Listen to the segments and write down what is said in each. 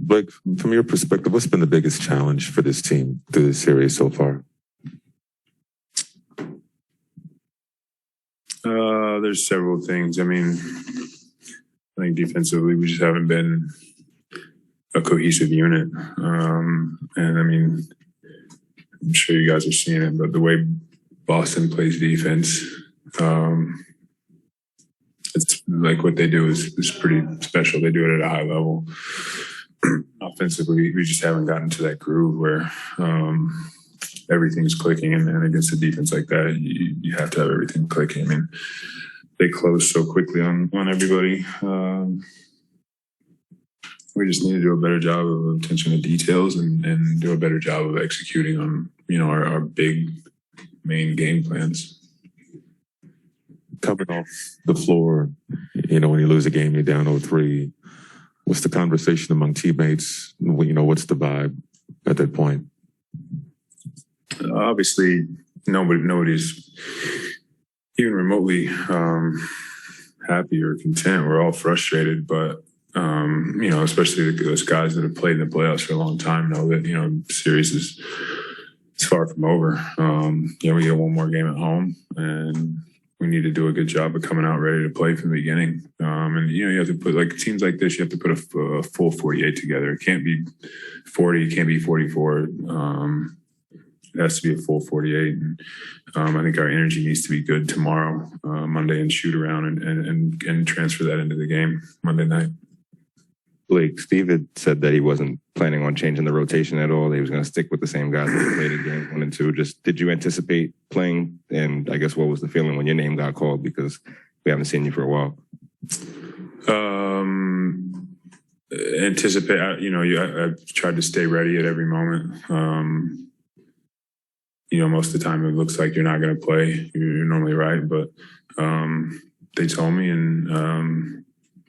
Blake, from your perspective, what's been the biggest challenge for this team through this series so far? There's several things. I mean, I think defensively we just haven't been a cohesive unit. And I mean, I'm sure you guys are seeing it, but the way Boston plays defense, it's like what they do is pretty special. They do it at a high level. Offensively, we just haven't gotten to that groove where everything's clicking, and against a defense like that, you have to have everything clicking. I mean, they close so quickly on everybody. We just need to do a better job of attention to details and do a better job of executing on, our big main game plans. Coming off the floor, when you lose a game, you're down 0-3. What's the conversation among teammates? What's the vibe at that point? Obviously, nobody's even remotely happy or content. We're all frustrated, but especially those guys that have played in the playoffs for a long time know that the series is far from over. We get one more game at home, and we need to do a good job of coming out ready to play from the beginning. And you have to put, like, teams like this, you have to put a full 48 together. It can't be 40, it can't be 44. It has to be a full 48. And I think our energy needs to be good tomorrow, Monday, and shoot around and transfer that into the game Monday night. Blake, Steve had said that he wasn't planning on changing the rotation at all. He was going to stick with the same guys that played in games 1 and 2. Just, did you anticipate playing? And I guess what was the feeling when your name got called? Because we haven't seen you for a while. Anticipate, I've tried to stay ready at every moment. Most of the time it looks like you're not going to play. You're normally right, but they told me, and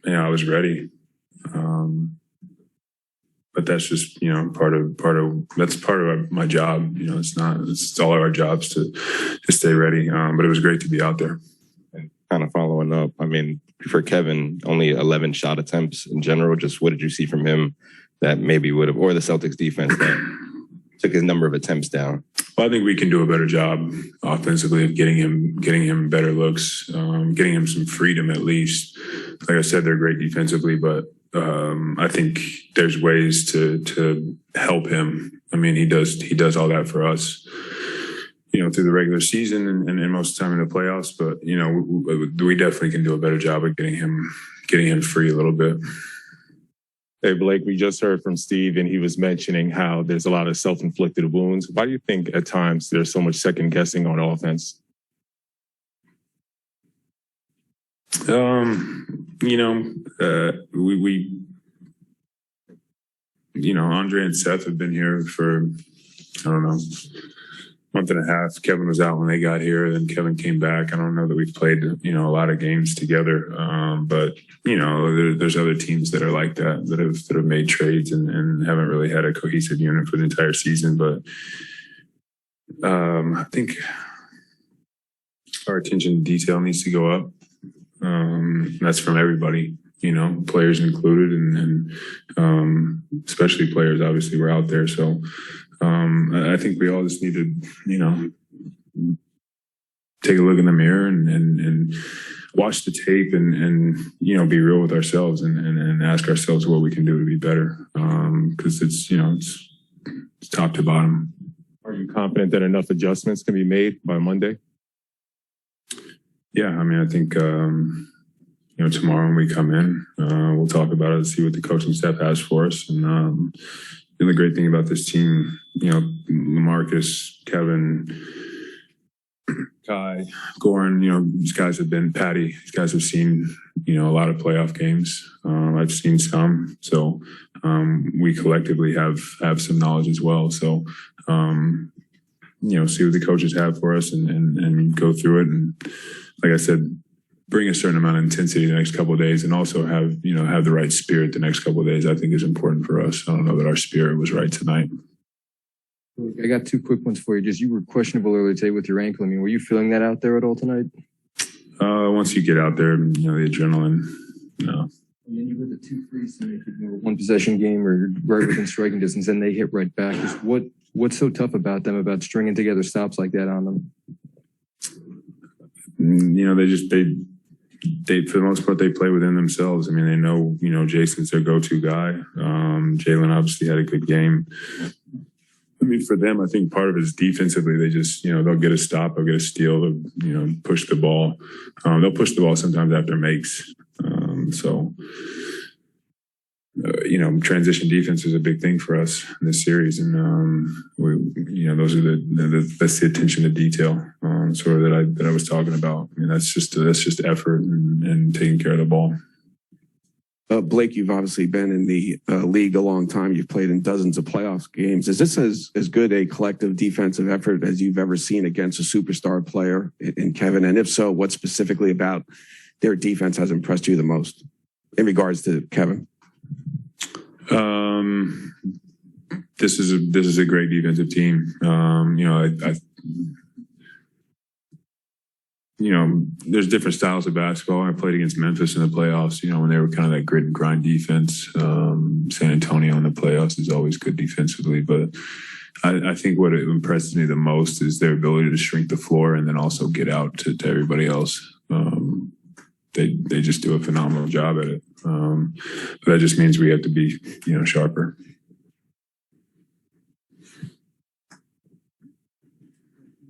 I was ready. But that's just part of my job. It's all of our jobs to stay ready. But it was great to be out there. And kind of following up, I mean, for Kevin, only 11 shot attempts in general. Just what did you see from him that maybe would have, or the Celtics defense that took his number of attempts down? Well, I think we can do a better job offensively of getting him better looks, getting him some freedom at least. Like I said, they're great defensively, but I think there's ways to help him. I mean, he does all that for us, through the regular season and most of the time in the playoffs. But we definitely can do a better job of getting him free a little bit. Hey, Blake, we just heard from Steve, and he was mentioning how there's a lot of self-inflicted wounds. Why do you think at times there's so much second guessing on offense? Andre and Seth have been here for, I don't know, month and a half. Kevin was out when they got here, then Kevin came back. I don't know that we've played, a lot of games together. But there's other teams that are like that have made trades and haven't really had a cohesive unit for the entire season. But I think our attention to detail needs to go up. That's from everybody, players included, and especially players. Obviously, we're out there, so I think we all just need to, take a look in the mirror and watch the tape and be real with ourselves and ask ourselves what we can do to be better. Because it's top to bottom. Are you confident that enough adjustments can be made by Monday? Yeah, I mean, I think tomorrow when we come in, we'll talk about it, see what the coaching staff has for us, and the great thing about this team, LaMarcus, Kevin, Kai, Goran, these guys have been Patty. These guys have seen, a lot of playoff games. I've seen some, so we collectively have some knowledge as well. So, see what the coaches have for us and go through it. And like I said, bring a certain amount of intensity the next couple of days, and also have the right spirit the next couple of days. I think is important for us. I don't know that our spirit was right tonight. I got 2 quick ones for you. Just, you were questionable earlier today with your ankle. I mean, were you feeling that out there at all tonight? Once you get out there, the adrenaline, no. And then you with the 2-3, so make it more one possession game or right within striking distance, and they hit right back. Just what's so tough about them about stringing together stops like that on them? You know, they for the most part they play within themselves. I mean, they know, you know, Jason's their go-to guy. Jalen obviously had a good game. I mean, for them, I think part of it is defensively. They just, you know, they'll get a stop, they'll get a steal, they'll, you know, push the ball. They'll push the ball sometimes after makes. You know, transition defense is a big thing for us in this series, and we, you know, those are that's the attention to detail, sort of that I was talking about. I mean, that's just effort and taking care of the ball. Blake, you've obviously been in the league a long time. You've played in dozens of playoff games. Is this as good a collective defensive effort as you've ever seen against a superstar player in Kevin? And if so, what specifically about their defense has impressed you the most in regards to Kevin? This is a great defensive team. You know, you know, there's different styles of basketball. I played against Memphis in the playoffs, you know, when they were kind of that grit and grind defense. San Antonio in the playoffs is always good defensively. But I think what impresses me the most is their ability to shrink the floor and then also get out to everybody else. They just do a phenomenal job at it. But that just means we have to be, you know, sharper.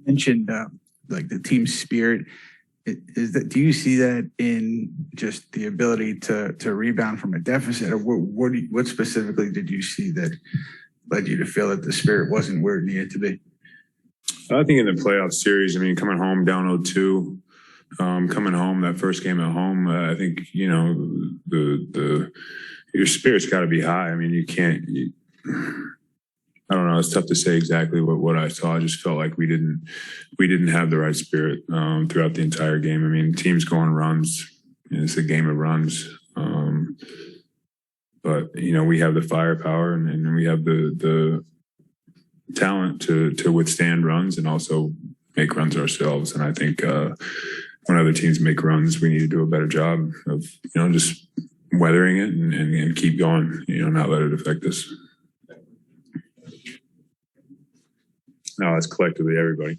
Mentioned like the team spirit. Is that, do you see that in just the ability to rebound from a deficit, or what specifically did you see that led you to feel that the spirit wasn't where it needed to be? I think in the playoff series, I mean, coming home down 0-2, coming home that first game at home, I think, you know, your spirit's got to be high. I mean, you can't. I don't know. It's tough to say exactly what I saw. I just felt like we didn't have the right spirit throughout the entire game. I mean, teams go on runs. It's a game of runs. But you know, we have the firepower and we have the talent to withstand runs and also make runs ourselves. And I think when other teams make runs, we need to do a better job of, you know, just weathering it and keep going. You know, not let it affect us. No, it's collectively everybody.